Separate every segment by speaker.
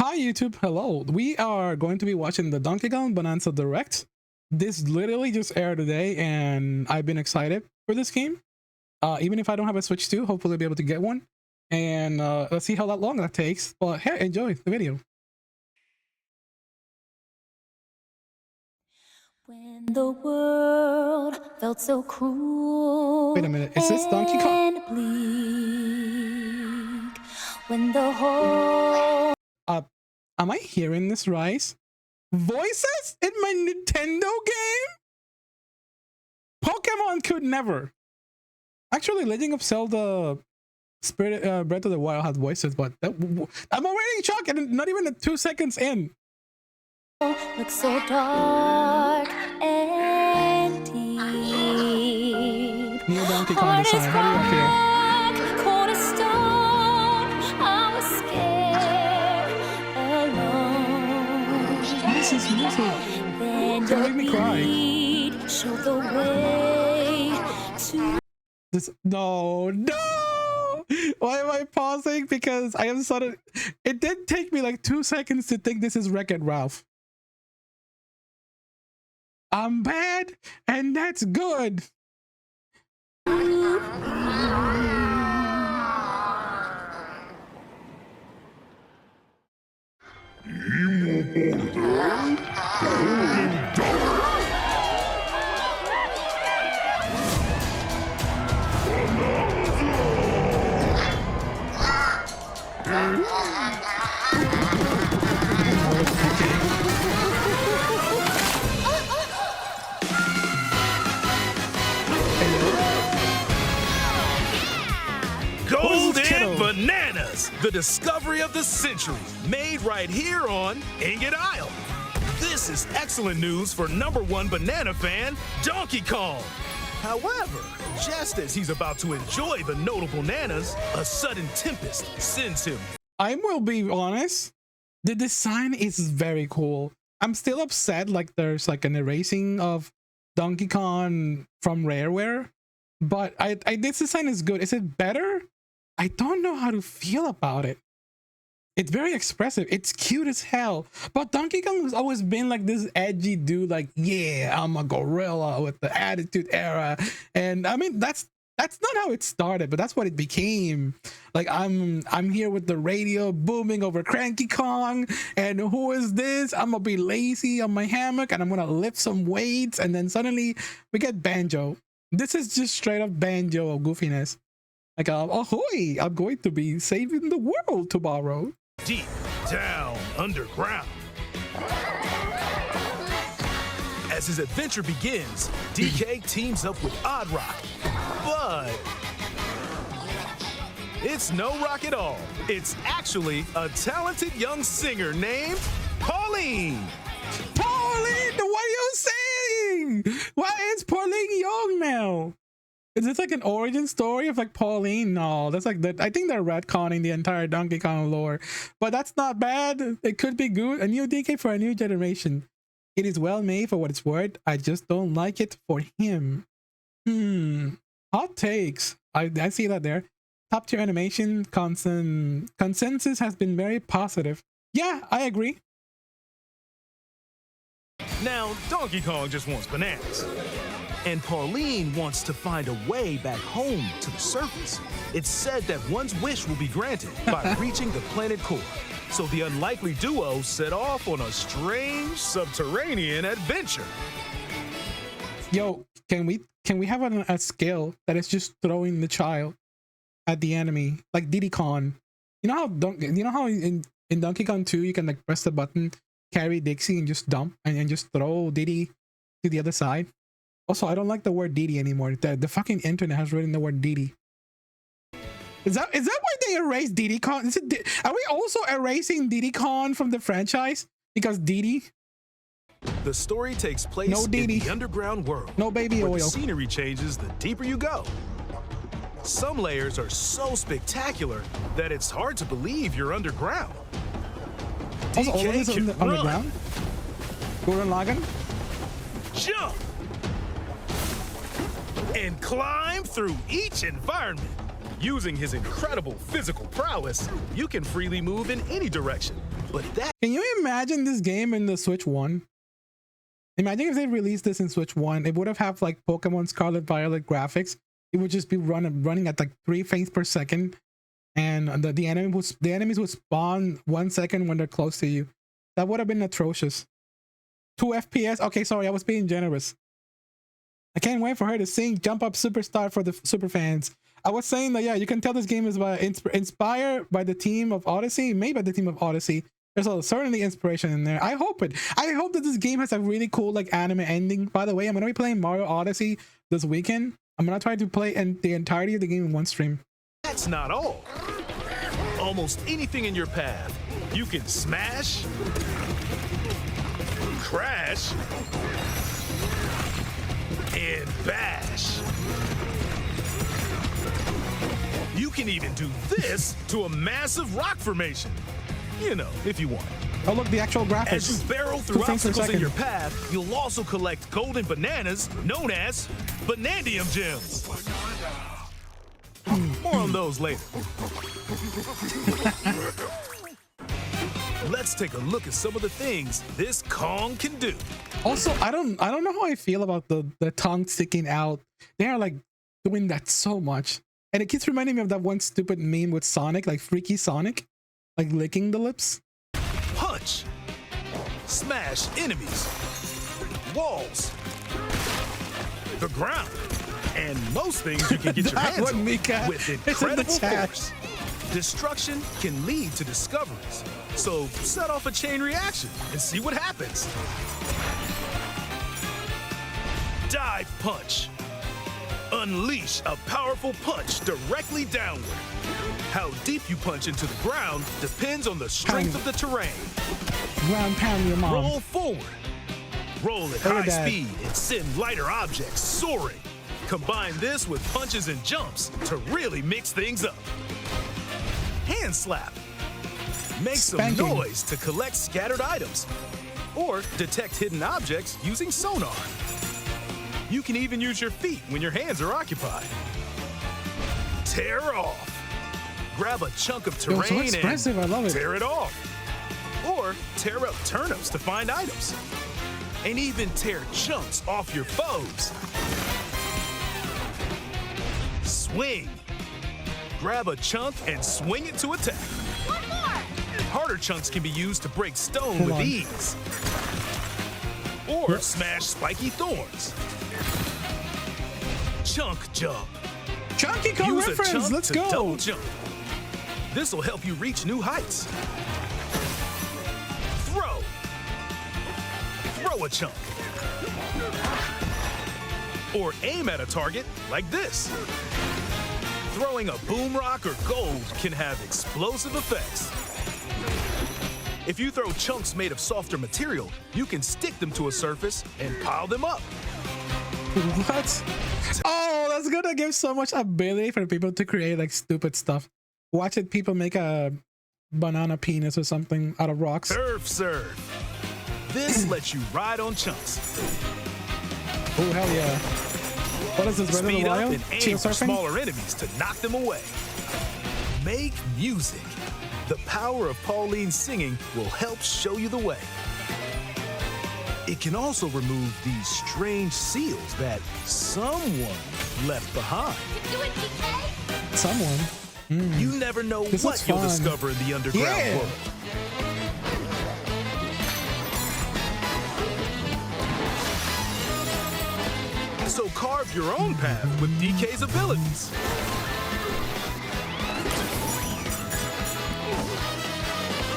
Speaker 1: Hi YouTube, hello. We are going to be watching the Donkey Kong Bonanza Direct. This literally just aired today and I've been excited for this game. Even if I don't have a Switch 2, hopefully I'll be able to get one. And let's see how long that takes. But hey, enjoy the video.
Speaker 2: When the world felt so cruel.
Speaker 1: Wait a minute, is this Donkey Kong?
Speaker 2: Bleak, when the whole
Speaker 1: Am I hearing this right? Voices in my Nintendo game? Pokemon could never. Actually, Legend of Zelda Breath of the Wild had voices, but I'm already shocked and not even 2 seconds in.
Speaker 2: looks so dark and deep.
Speaker 1: New Donkey Kong design, how do you feel?
Speaker 2: Cold as stone, I was scared alone.
Speaker 1: This is music.
Speaker 2: Then
Speaker 1: Don't make me cry.
Speaker 2: Showed the way to
Speaker 1: This no. Why am I pausing? Because I am sudden. It did take me like 2 seconds to think this is Wreck-It Ralph. I'm bad, and that's good.
Speaker 3: Golden Bananas, the discovery of the century, made right here on Ingot Isle. This is excellent news for #1 banana fan, Donkey Kong. However, just as he's about to enjoy the notable bananas, a sudden tempest sends him.
Speaker 1: I will be honest, the design is very cool. I'm still upset like there's like an erasing of Donkey Kong from Rareware, but this design is good. Is it better? I don't know how to feel about it. It's very expressive. It's cute as hell. But Donkey Kong has always been like this edgy dude, like, yeah, I'm a gorilla with the Attitude Era. And I mean, that's not how it started, but that's what it became. Like, I'm here with the radio booming over Cranky Kong, and who is this? I'm gonna be lazy on my hammock and I'm gonna lift some weights, and then suddenly we get Banjo. This is just straight up Banjo goofiness. Like, ahoy, I'm going to be saving the world tomorrow.
Speaker 3: Deep down underground. As his adventure begins, DK teams up with Odd Rock, but it's no rock at all. It's actually a talented young singer named Pauline.
Speaker 1: Pauline, what are you saying? Why is Pauline young now? Is this like an origin story of like Pauline? No, that's like that. I think they're retconning the entire Donkey Kong lore, but that's not bad. It could be good. A new DK for a new generation. It is well made for what it's worth. I just don't like it for him. Hot takes. I see that there. Top tier animation consensus has been very positive. Yeah, I agree.
Speaker 3: Now, Donkey Kong just wants bananas. And Pauline wants to find a way back home to the surface. It's said that one's wish will be granted by reaching the planet core. So the unlikely duo set off on a strange subterranean adventure.
Speaker 1: Yo, can we have a skill that is just throwing the child at the enemy, like Diddy Kong? You know how in Donkey Kong 2 you can like press the button, carry Dixie, and just dump and just throw Diddy to the other side. Also, I don't like the word Diddy anymore. The fucking internet has written the word Diddy. Is that why they erased Diddy Kong? Are we also erasing Diddy Kong from the franchise because Diddy?
Speaker 3: The story takes place
Speaker 1: No
Speaker 3: in
Speaker 1: Diddy.
Speaker 3: the underground world.
Speaker 1: No baby
Speaker 3: where
Speaker 1: oil.
Speaker 3: The scenery changes the deeper you go. Some layers are so spectacular that it's hard to believe you're underground.
Speaker 1: Also, all of
Speaker 3: DK
Speaker 1: this
Speaker 3: can run,
Speaker 1: underground. Gurren Lagann.
Speaker 3: jump, and climb through each environment. Using his incredible physical prowess, you can freely move in any direction, But that
Speaker 1: Can you imagine this game in the Switch 1? Imagine if they released this in Switch 1. It would have like Pokemon Scarlet Violet graphics. It would just be running at like 3 frames per second, and the enemies would spawn 1 second when they're close to you. That would have been atrocious. 2 FPS. Okay, sorry, I was being generous. I can't wait for her to sing "Jump Up Superstar" for the super fans. I was saying that, yeah, you can tell this game is inspired by the team of Odyssey, made by the team of Odyssey. There's certainly inspiration in there. I hope it. I hope that this game has a really cool like anime ending. By the way, I'm gonna be playing Mario Odyssey this weekend. I'm gonna try to play the entirety of the game in one stream.
Speaker 3: That's not all. Almost anything in your path, you can smash, crash, and bash. You can even do this to a massive rock formation. You know, if you want.
Speaker 1: Oh, look, the actual graphics.
Speaker 3: As you barrel through obstacles in your path, you'll also collect golden bananas known as Banandium gems. More on those later. Let's take a look at some of the things this Kong can do.
Speaker 1: Also, I don't know how I feel about the tongue sticking out. They are like doing that so much. And it keeps reminding me of that one stupid meme with Sonic, like Freaky Sonic, like licking the lips.
Speaker 3: Punch. Smash enemies. Walls. The ground. And most things you can get your hands on with incredible force. Destruction can lead to discoveries. So set off a chain reaction and see what happens. Dive punch. Unleash a powerful punch directly downward. How deep you punch into the ground depends on the strength of the terrain.
Speaker 1: Ground pound your mom.
Speaker 3: Roll forward. Roll at high speed and send lighter objects soaring. Combine this with punches and jumps to really mix things up. Hand slap. Make some noise to collect scattered items or detect hidden objects using sonar. You can even use your feet when your hands are occupied. Tear off. Grab a chunk of terrain and
Speaker 1: I love it.
Speaker 3: Tear it off. Or tear up turnips to find items. And even tear chunks off your foes. Swing. Grab a chunk and swing it to attack.
Speaker 2: One more!
Speaker 3: Harder chunks can be used to break stone with ease. Or smash spiky thorns. Chunk jump.
Speaker 1: Chunky Kong
Speaker 3: Use
Speaker 1: reference,
Speaker 3: a chunk
Speaker 1: let's
Speaker 3: to
Speaker 1: go.
Speaker 3: double jump. This will help you reach new heights. Throw. Throw a chunk. Or aim at a target like this. Throwing a boom rock or gold can have explosive effects. If you throw chunks made of softer material, you can stick them to a surface and pile them up.
Speaker 1: What? Oh, that's gonna give so much ability for people to create like stupid stuff. Watch it, people make a banana penis or something out of rocks.
Speaker 3: Serve. This lets you ride on chunks.
Speaker 1: Oh, hell yeah. What is this, Breath of the
Speaker 3: Speed up
Speaker 1: Wild?
Speaker 3: and aim
Speaker 1: Chill
Speaker 3: for
Speaker 1: surfing?
Speaker 3: smaller enemies to knock them away. Make music. The power of Pauline's singing will help show you the way. It can also remove these strange seals that someone left behind.
Speaker 2: You do it, DK?
Speaker 1: Someone.
Speaker 3: You never know
Speaker 1: This
Speaker 3: what
Speaker 1: looks
Speaker 3: you'll
Speaker 1: fun.
Speaker 3: discover in the underground
Speaker 1: Yeah.
Speaker 3: world. So carve your own path with DK's abilities.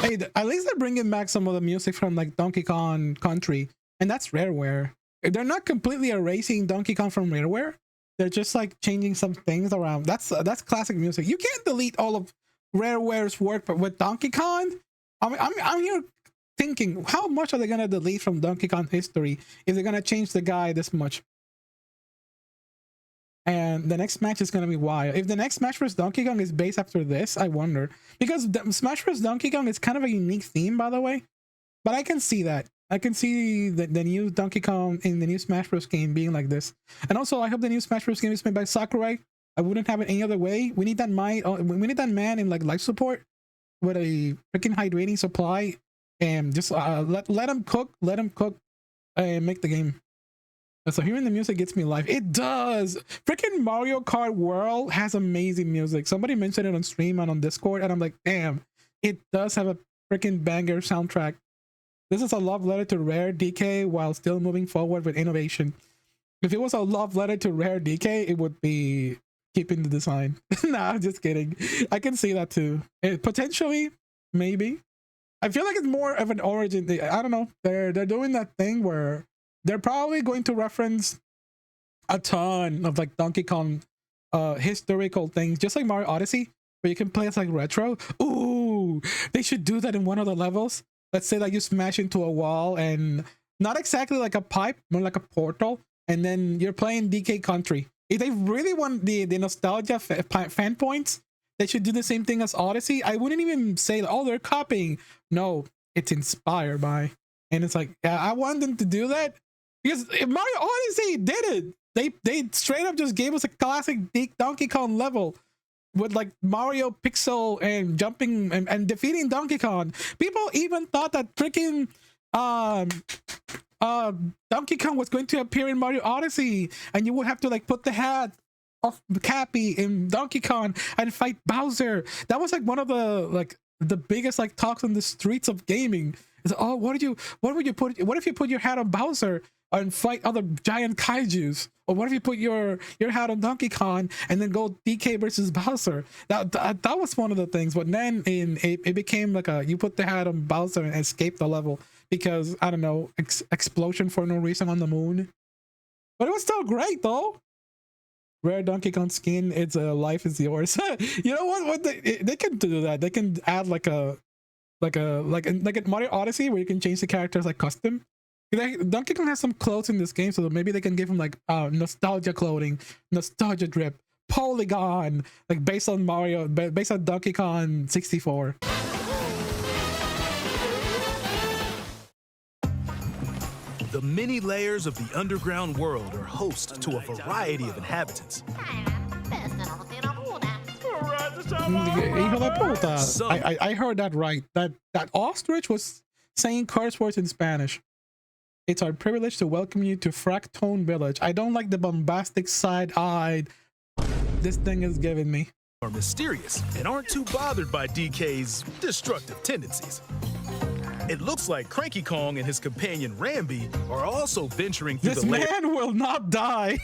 Speaker 1: Hey, at least they're bringing back some of the music from like Donkey Kong Country, and that's Rareware. They're not completely erasing Donkey Kong from Rareware. They're just like changing some things around. That's classic music. You can't delete all of Rareware's work, but with Donkey Kong, I'm here thinking, how much are they gonna delete from Donkey Kong history if they're gonna change the guy this much? And the next match is going to be wild. If the next Smash vs. Donkey Kong is based after this, I wonder. Because Smash vs. Donkey Kong is kind of a unique theme, by the way. But I can see that. I can see the new Donkey Kong in the new Smash Bros. Game being like this. And also, I hope the new Smash Bros. Game is made by Sakurai. I wouldn't have it any other way. We need that we need that man in like life support. with a freaking hydrating supply and just let them cook, and make the game. So hearing the music gets me life. It does. Freaking Mario Kart World has amazing music. Somebody mentioned it on stream and on Discord, and I'm like, damn, it does have a freaking banger soundtrack. This is a love letter to Rare DK while still moving forward with innovation. If it was a love letter to Rare DK, it would be keeping the design. Nah, I'm just kidding. I can see that too. Potentially, maybe. I feel like it's more of an origin thing. I don't know. They're doing that thing where they're probably going to reference a ton of like Donkey Kong historical things, just like Mario Odyssey, where you can play as like retro. Ooh, they should do that in one of the levels. Let's say like you smash into a wall and not exactly like a pipe, more like a portal, and then you're playing DK Country. If they really want the nostalgia fan points, they should do the same thing as Odyssey. I wouldn't even say, oh, they're copying. No, it's inspired by. And it's like, yeah, I want them to do that because Mario Odyssey did it. They straight up just gave us a classic Donkey Kong level with like Mario Pixel and jumping and defeating Donkey Kong. People even thought that freaking Donkey Kong was going to appear in Mario Odyssey, and you would have to like put the hat of Cappy in Donkey Kong and fight Bowser. That was like one of the biggest like talks on the streets of gaming. It's like, oh, what if you put your hat on Bowser and fight other giant kaijus? Or what if you put your hat on Donkey Kong and then go DK versus Bowser? That was one of the things. But then it became like you put the hat on Bowser and escape the level because, I don't know, explosion for no reason on the moon. But it was still great though. Rare Donkey Kong skin, it's life is yours. You know what they can do that. They can add like a Mario Odyssey where you can change the characters like custom. Donkey Kong has some clothes in this game, so maybe they can give him like nostalgia clothing, nostalgia drip, polygon, like based on Donkey Kong 64.
Speaker 3: The many layers of the underground world are host to a variety of inhabitants.
Speaker 1: I heard that right. That ostrich was saying curse words in Spanish. It's our privilege to welcome you to Fractone Village. I don't like the bombastic side-eyed this thing is giving me.
Speaker 3: Are mysterious and aren't too bothered by DK's destructive tendencies. It looks like Cranky Kong and his companion Rambi are also venturing through
Speaker 1: this man will not die.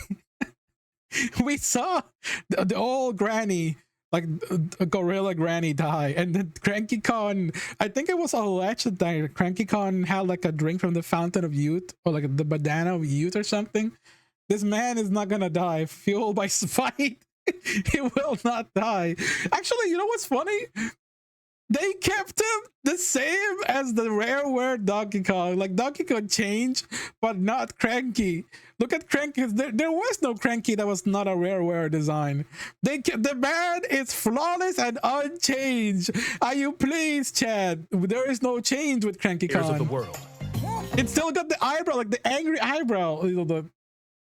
Speaker 1: We saw the old granny, like a gorilla granny, die, and then Cranky Kong, I think it was alleged that Cranky Kong had like a drink from the fountain of youth, or like the banana of youth or something. This man is not gonna die, fueled by spite. He will not die. Actually, you know what's funny? They kept him the same as the Rareware Donkey Kong. Like Donkey Kong changed, but not Cranky. Look at Cranky. There was no Cranky that was not a Rareware design. The man is flawless and unchanged. Are you pleased, Chad? There is no change with Cranky Kong.
Speaker 3: Of the world.
Speaker 1: It still got the eyebrow, like the angry eyebrow. You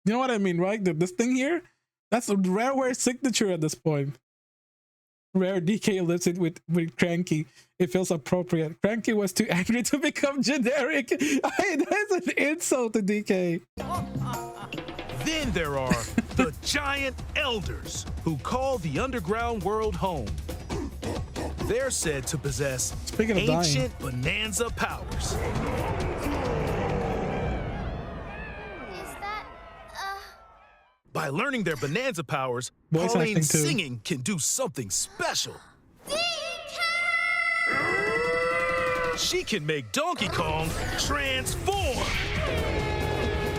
Speaker 1: know what I mean, right? This thing here, that's a Rareware signature at this point. Rare DK lives it with Cranky. It feels appropriate. Cranky was too angry to become generic. That's an insult to DK.
Speaker 3: Then there are the giant elders who call the underground world home. They're said to possess ancient Bonanza powers. By learning their Bonanza powers, Pauline's singing can do something special. She can make Donkey Kong transform.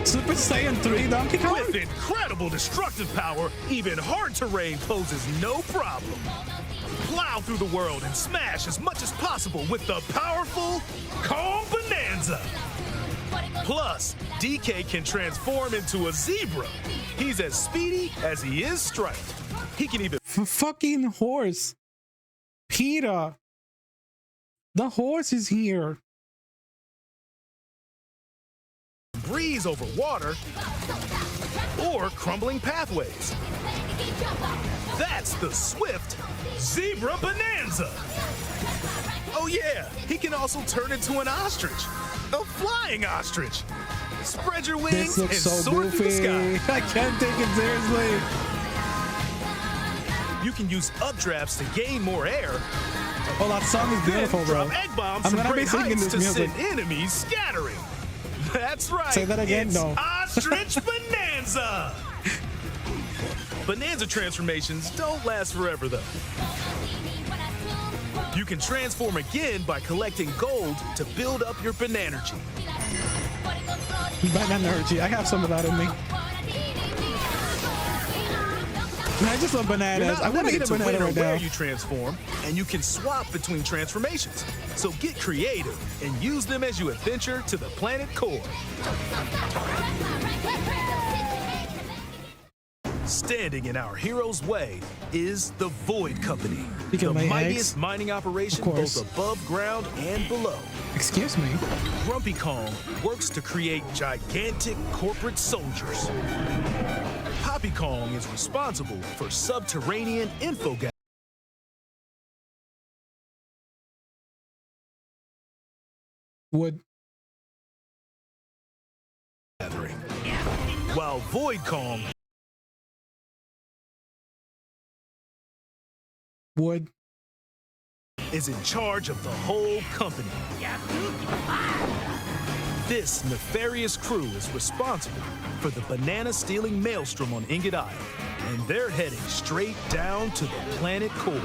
Speaker 1: Super Saiyan 3 Donkey Kong?
Speaker 3: With incredible destructive power, even hard terrain poses no problem. Plow through the world and smash as much as possible with the powerful Kong Bonanza. Plus, DK can transform into a zebra. He's as speedy as he is striped. He can even
Speaker 1: fucking horse. PETA. The horse is here.
Speaker 3: Breeze over water or crumbling pathways. That's the swift Zebra Bonanza. Oh yeah, he can also turn into an ostrich. A flying ostrich. Spread your wings
Speaker 1: This looks
Speaker 3: and
Speaker 1: so
Speaker 3: soar through the
Speaker 1: goofy.
Speaker 3: sky.
Speaker 1: I can't take it seriously.
Speaker 3: You can use updrafts to gain more air.
Speaker 1: Oh, that song is
Speaker 3: Then
Speaker 1: beautiful, bro.
Speaker 3: drop egg bombs
Speaker 1: I'm
Speaker 3: from
Speaker 1: gonna be
Speaker 3: great
Speaker 1: singing
Speaker 3: heights
Speaker 1: this
Speaker 3: to
Speaker 1: music.
Speaker 3: send enemies scattering. That's right.
Speaker 1: Say that again?
Speaker 3: It's
Speaker 1: No.
Speaker 3: Ostrich Bonanza. Bonanza transformations don't last forever, though. You can transform again by collecting gold to build up your Bananergy.
Speaker 1: Bananza. I have some of that in me. Man, I just love
Speaker 3: You're
Speaker 1: bananas.
Speaker 3: not
Speaker 1: I want to
Speaker 3: limited
Speaker 1: get a
Speaker 3: to when
Speaker 1: banana
Speaker 3: or
Speaker 1: right
Speaker 3: where
Speaker 1: now.
Speaker 3: you transform, and you can swap between transformations. So get creative and use them as you adventure to the planet core. Standing in our hero's way is the Void Company,
Speaker 1: You can
Speaker 3: the
Speaker 1: lay
Speaker 3: mightiest
Speaker 1: eggs?
Speaker 3: mining operation
Speaker 1: Of course.
Speaker 3: both above ground and below.
Speaker 1: Excuse me.
Speaker 3: Grumpy Kong works to create gigantic corporate soldiers. Poppy Kong is responsible for subterranean info
Speaker 1: Wood.
Speaker 3: gathering, while Void Kong
Speaker 1: Wood.
Speaker 3: is in charge of the whole company. This nefarious crew is responsible for the banana-stealing maelstrom on Ingot Isle, and they're heading straight down to the planet core.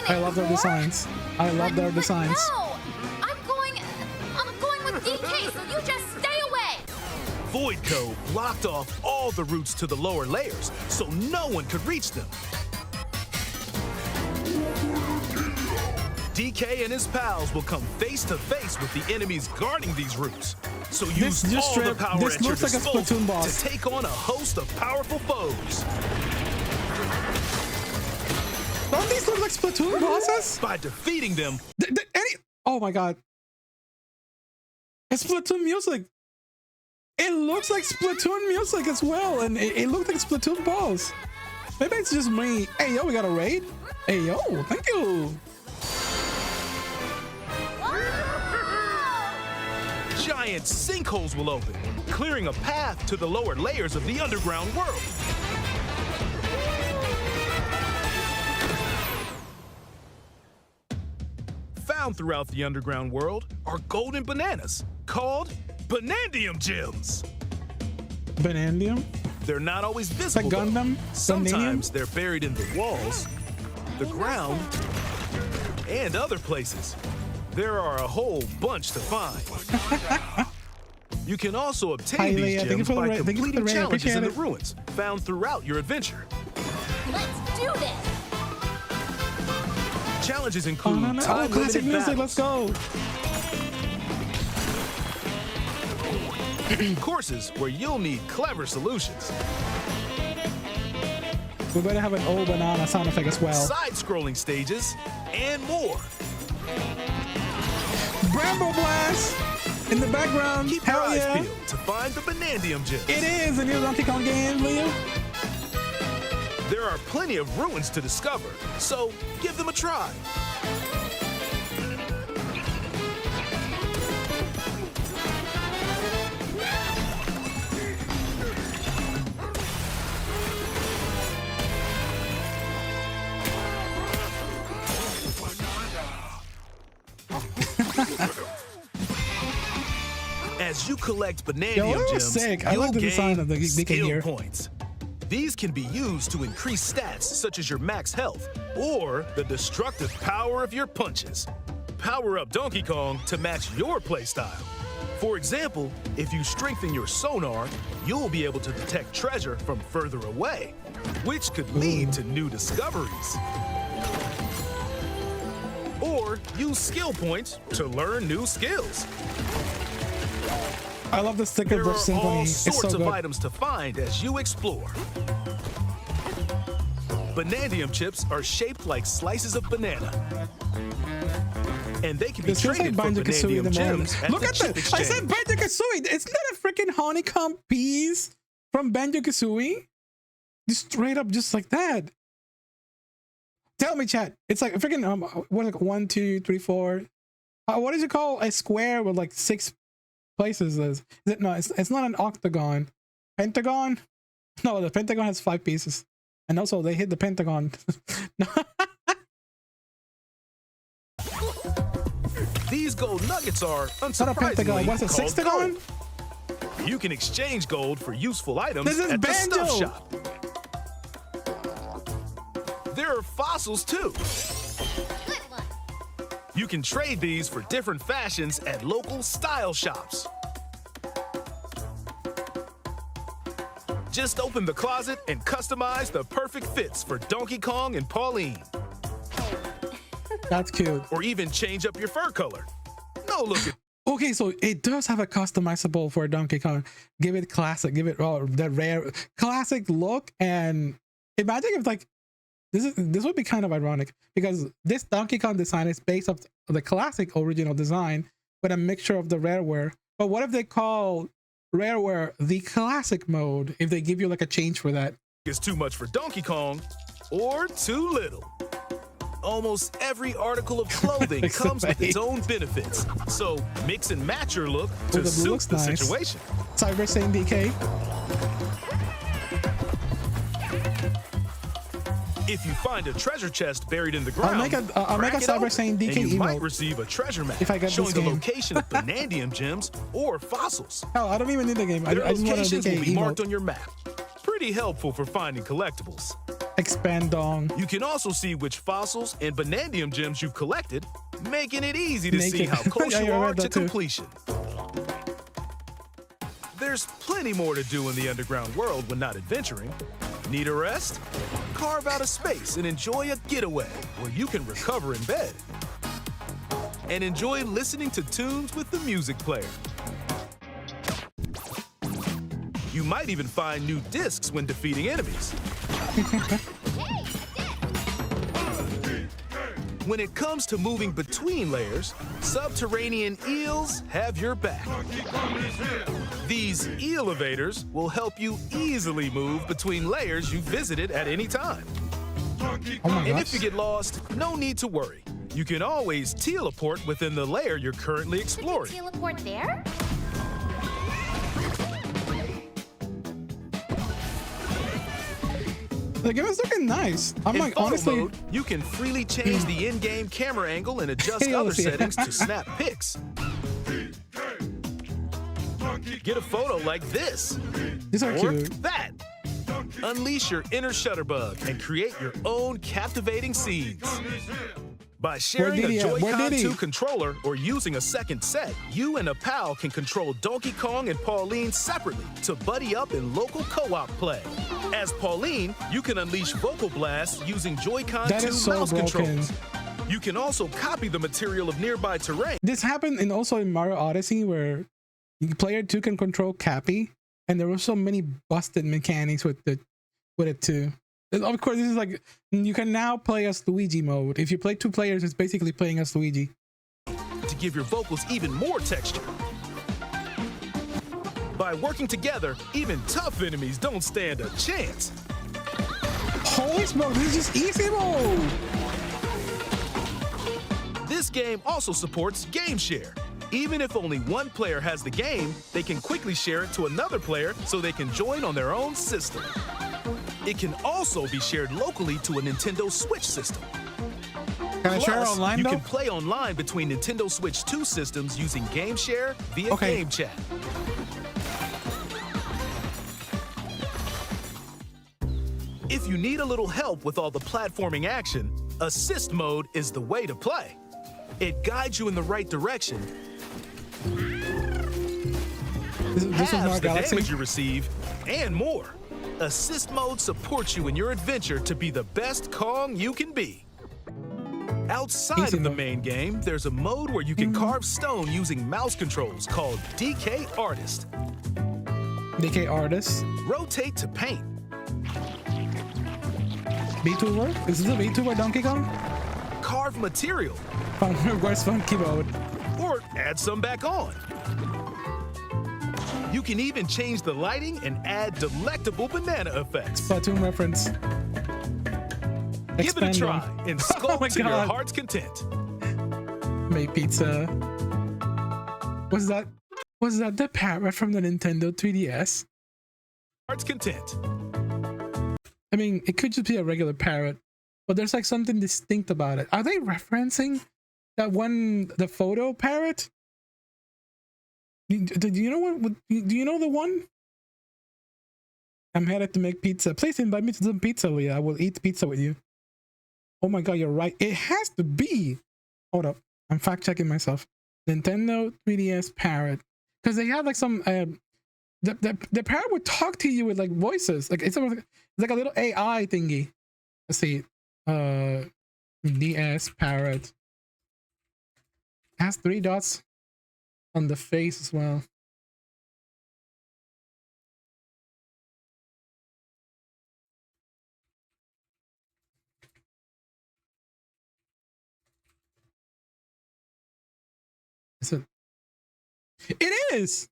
Speaker 1: I love their designs. I love their designs.
Speaker 2: No! I'm going with DK, so you just stay away!
Speaker 3: Voidco blocked off all the routes to the lower layers, so no one could reach them. DK and his pals will come face to face with the enemies guarding these routes. So use
Speaker 1: This just
Speaker 3: all the
Speaker 1: straight-
Speaker 3: power
Speaker 1: this
Speaker 3: at your
Speaker 1: looks like a
Speaker 3: disposal
Speaker 1: Splatoon boss.
Speaker 3: to take on a host of powerful foes.
Speaker 1: Don't these look like Splatoon bosses?
Speaker 3: By defeating them,
Speaker 1: Oh my god. It's Splatoon music. It looks like Splatoon music as well, and it looked like Splatoon boss. Maybe it's just me. Hey yo, we got a raid. Hey yo, thank you.
Speaker 3: giant sinkholes will open, clearing a path to the lower layers of the underground world. Found throughout the underground world are golden bananas called Banandium gems.
Speaker 1: Banandium?
Speaker 3: They're not always visible.
Speaker 1: Like Gundam?
Speaker 3: though. Sometimes
Speaker 1: Bananium?
Speaker 3: they're buried in the walls, the ground, and other places. There are a whole bunch to find. You can also obtain
Speaker 1: Hi,
Speaker 3: these
Speaker 1: Leah. Thank you
Speaker 3: gems
Speaker 1: for the
Speaker 3: by
Speaker 1: ra- thank you for the
Speaker 3: completing
Speaker 1: raid.
Speaker 3: challenges in the
Speaker 1: Appreciate it.
Speaker 3: ruins found throughout your adventure.
Speaker 2: Let's do this!
Speaker 3: Challenges
Speaker 1: Oh,
Speaker 3: include
Speaker 1: no, no. Oh,
Speaker 3: time-limited
Speaker 1: classic music. Let's
Speaker 3: battles,
Speaker 1: go.
Speaker 3: courses where you'll need clever solutions,
Speaker 1: We better have an old banana sound effect as well.
Speaker 3: side-scrolling stages, and more.
Speaker 1: Bramble Blast in the background.
Speaker 3: Keep your
Speaker 1: Hell
Speaker 3: eyes
Speaker 1: yeah.
Speaker 3: peeled to find the Banandium gems.
Speaker 1: It is a new Donkey Kong game, Leo.
Speaker 3: There are plenty of ruins to discover, so give them a try. As you collect Banandium
Speaker 1: Yo, that was
Speaker 3: gems,
Speaker 1: sick. I
Speaker 3: you'll
Speaker 1: like the design
Speaker 3: gain
Speaker 1: of the beacon
Speaker 3: skill
Speaker 1: here.
Speaker 3: points. These can be used to increase stats such as your max health or the destructive power of your punches. Power up Donkey Kong to match your playstyle. For example, if you strengthen your sonar, you'll be able to detect treasure from further away, which could lead to new discoveries. Or use skill points to learn new skills.
Speaker 1: I love the sticker
Speaker 3: There
Speaker 1: brush
Speaker 3: are
Speaker 1: symphony.
Speaker 3: all
Speaker 1: It's so
Speaker 3: sorts of
Speaker 1: good.
Speaker 3: items to find as you explore. Banandium chips are shaped like slices of banana. And they can be
Speaker 1: This feels like
Speaker 3: traded for
Speaker 1: Banjo-Kazooie in
Speaker 3: Banandium
Speaker 1: the moment.
Speaker 3: gems at
Speaker 1: Look
Speaker 3: the
Speaker 1: at
Speaker 3: chip
Speaker 1: that! I said
Speaker 3: exchange.
Speaker 1: Banjo-Kazooie! It's not a freaking honeycomb piece from Banjo-Kazooie. Just straight up just like that. Tell me, chat. It's like freaking what, like 1, 2, 3, 4. What does it call a square with like 6 places? Is it? No, it's not an octagon. Pentagon? No, the pentagon has 5 pieces, and also they hit the pentagon.
Speaker 3: These gold nuggets are
Speaker 1: It's not a pentagon.
Speaker 3: unsurprisingly
Speaker 1: What's a
Speaker 3: called
Speaker 1: sextagon?
Speaker 3: gold. You can exchange gold for useful items
Speaker 1: This is
Speaker 3: at the
Speaker 1: Banjo.
Speaker 3: stuff shop. There are fossils too.
Speaker 2: Good one.
Speaker 3: You can trade these for different fashions at local style shops. Just open the closet and customize the perfect fits for Donkey Kong and Pauline.
Speaker 1: That's cute.
Speaker 3: Or even change up your fur color. No, look at
Speaker 1: Okay, so it does have a customizable for Donkey Kong. Give it classic. Give it the rare classic look. And imagine if like this would be kind of ironic because this Donkey Kong design is based off the classic original design with a mixture of the rareware. But what if they call rareware the classic mode? If they give you like a change for that.
Speaker 3: it's too much for Donkey Kong or too little. Almost every article of clothing comes with its own benefits. So mix and match your look to
Speaker 1: the blue
Speaker 3: suit
Speaker 1: looks
Speaker 3: the
Speaker 1: nice.
Speaker 3: situation.
Speaker 1: Cyber SAIN DK.
Speaker 3: If you find a treasure chest buried in the ground,
Speaker 1: I'll make a
Speaker 3: crack it
Speaker 1: Cyber
Speaker 3: open,
Speaker 1: SAIN DK
Speaker 3: and you might
Speaker 1: emote
Speaker 3: receive a treasure map
Speaker 1: if I get
Speaker 3: showing
Speaker 1: this
Speaker 3: the
Speaker 1: game.
Speaker 3: location of Banandium gems or fossils.
Speaker 1: Oh, I don't even need the game. I
Speaker 3: Their
Speaker 1: just want a
Speaker 3: locations will
Speaker 1: DK
Speaker 3: be marked
Speaker 1: emote.
Speaker 3: on your map. Pretty helpful for finding collectibles.
Speaker 1: Expand dong.
Speaker 3: You can also see which fossils and Banandium gems you've collected, making it easy to
Speaker 1: Make
Speaker 3: see
Speaker 1: it-
Speaker 3: how close
Speaker 1: Yeah,
Speaker 3: you
Speaker 1: I
Speaker 3: are
Speaker 1: read
Speaker 3: to
Speaker 1: that too.
Speaker 3: completion. There's plenty more to do in the underground world when not adventuring. Need a rest? Carve out a space and enjoy a getaway where you can recover in bed. And enjoy listening to tunes with the music player. You might even find new discs when defeating enemies. When it comes to moving between layers, subterranean eels have your back. These elevators will help you easily move between layers you visited at any time.
Speaker 1: Oh my
Speaker 3: And
Speaker 1: gosh.
Speaker 3: if you get lost, no need to worry. You can always teleport within the layer you're currently
Speaker 2: Should we
Speaker 3: exploring.
Speaker 2: teleport there?
Speaker 1: The game is looking nice. I'm
Speaker 3: In
Speaker 1: like,
Speaker 3: photo
Speaker 1: honestly,
Speaker 3: mode, you can freely change the in-game camera angle and adjust
Speaker 1: Hey,
Speaker 3: other
Speaker 1: Lucy.
Speaker 3: settings to snap pics. Get a photo like this,
Speaker 1: these are
Speaker 3: or
Speaker 1: cute.
Speaker 3: that. Unleash your inner Shutterbug and create your own captivating scenes. By sharing a
Speaker 1: did he at? Where
Speaker 3: Joy-Con
Speaker 1: did he?
Speaker 3: 2 controller or using a second set, you and a pal can control Donkey Kong and Pauline separately to buddy up in local co-op play. As Pauline, you can unleash vocal blasts using Joy-Con
Speaker 1: That
Speaker 3: 2
Speaker 1: is so
Speaker 3: mouse
Speaker 1: broken.
Speaker 3: controls. You can also copy the material of nearby terrain.
Speaker 1: This happened in also in Mario Odyssey where player 2 can control Cappy, and there were so many busted mechanics with it too. And of course, this is like you can now play as Luigi mode. If you play 2 players, it's basically playing as Luigi.
Speaker 3: To give your vocals even more texture. By working together, even tough enemies don't stand a chance.
Speaker 1: Holy smoke! This is just easy mode.
Speaker 3: This game also supports Game Share. Even if only one player has the game, they can quickly share it to another player so they can join on their own system. It can also be shared locally to a Nintendo Switch system.
Speaker 1: Can I share
Speaker 3: Plus,
Speaker 1: online
Speaker 3: you
Speaker 1: though?
Speaker 3: can play online between Nintendo Switch 2 systems using Game Share via
Speaker 1: Okay.
Speaker 3: Game Chat. If you need a little help with all the platforming action, Assist Mode is the way to play. It guides you in the right direction,
Speaker 1: This is
Speaker 3: halves
Speaker 1: Mario
Speaker 3: the
Speaker 1: Galaxy.
Speaker 3: damage you receive, and more. Assist Mode supports you in your adventure to be the best Kong you can be. Outside
Speaker 1: Easy
Speaker 3: of the
Speaker 1: mode.
Speaker 3: main game, there's a mode where you can carve stone using mouse controls called DK Artist.
Speaker 1: DK Artist.
Speaker 3: Rotate to paint.
Speaker 1: VTuber? Is this a VTuber Donkey Kong?
Speaker 3: Carve material,
Speaker 1: Where's Funky Mode?
Speaker 3: or add some back on. You can even change the lighting and add delectable banana effects.
Speaker 1: Splatoon reference.
Speaker 3: Give it a
Speaker 1: Expand
Speaker 3: try
Speaker 1: them.
Speaker 3: and
Speaker 1: Oh
Speaker 3: sculpt
Speaker 1: my
Speaker 3: to your
Speaker 1: God.
Speaker 3: heart's content.
Speaker 1: Make pizza. Was that the parrot from the Nintendo 3DS?
Speaker 3: Heart's content.
Speaker 1: I mean, it could just be a regular parrot, but there's like something distinct about it. Are they referencing that one, the photo parrot? Do you know what? Do you know the one? I'm headed to make pizza. Please invite me to some pizza, Leah. I will eat pizza with you. Oh my God, you're right. It has to be. Hold up. I'm fact checking myself. Nintendo 3DS parrot. Because they have like some the parrot would talk to you with like voices. Like it's like a little AI thingy. Let's see. DS parrot. It has 3 dots on the face as well. Is it? It is.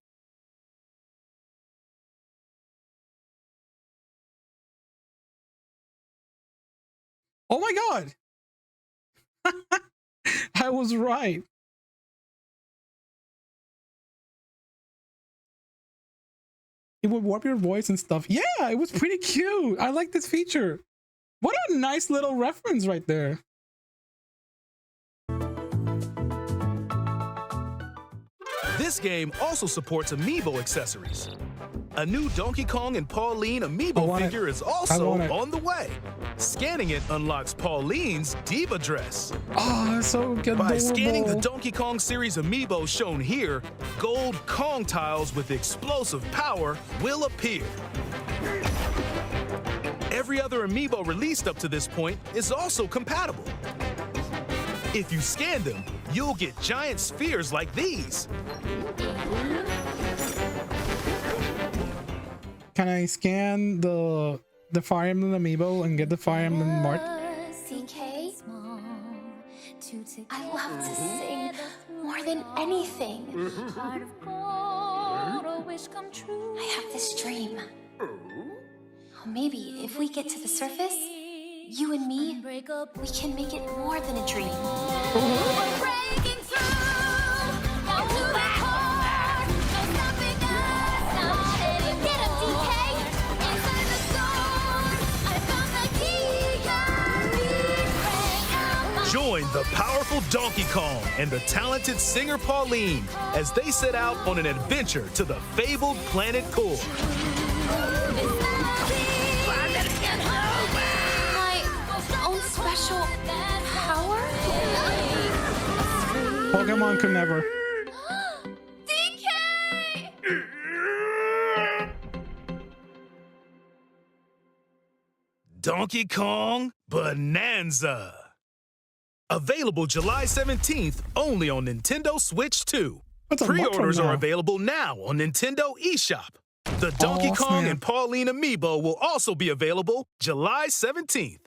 Speaker 1: Oh my God. I was right. It would warp your voice and stuff. Yeah, it was pretty cute. I like this feature. What a nice little reference right there.
Speaker 3: This game also supports Amiibo accessories. A new Donkey Kong and Pauline Amiibo figure is also on the way. Scanning it unlocks Pauline's Diva dress.
Speaker 1: Oh, so adorable.
Speaker 3: By scanning the Donkey Kong series Amiibo shown here, gold Kong tiles with explosive power will appear. Every other Amiibo released up to this point is also compatible. If you scan them, you'll get giant spheres like these.
Speaker 1: Can I scan the Fire Emblem Amiibo and get the Fire Emblem Mart?
Speaker 2: CK, I love to sing more than anything. I have this dream. Maybe if we get to the surface, you and me, we can make it more than a dream. We're breaking through, down to the core. No stopping us, not any. Get him, DK! Inside the zone, I found the key.
Speaker 3: Join the powerful Donkey Kong and the talented singer Pauline as they set out on an adventure to the fabled planet core.
Speaker 2: Special power?
Speaker 1: Pokemon could never.
Speaker 2: DK!
Speaker 3: Donkey Kong Bonanza. Available July 17th only on Nintendo Switch 2. Pre-orders are available now on Nintendo eShop. The Donkey Kong and Pauline Amiibo will also be available July 17th.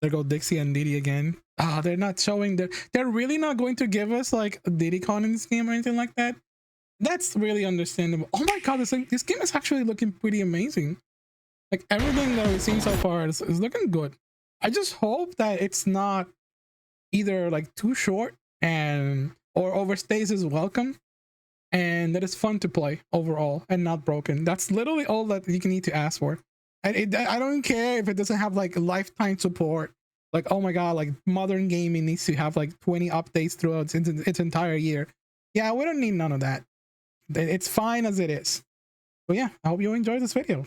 Speaker 1: There go Dixie and Diddy again. Ah, they're not showing they're really not going to give us like a Diddy Kong in this game or anything like that. That's really understandable. Oh my God, this game is actually looking pretty amazing. Like everything that we've seen so far is looking good. I just hope that it's not either like too short or overstays its welcome, and that it's fun to play overall and not broken. That's literally all that you can need to ask for. I don't care if it doesn't have like lifetime support. Like, oh my God, like modern gaming needs to have like 20 updates throughout its entire year. Yeah, we don't need none of that. It's fine as it is. But yeah, I hope you enjoyed this video.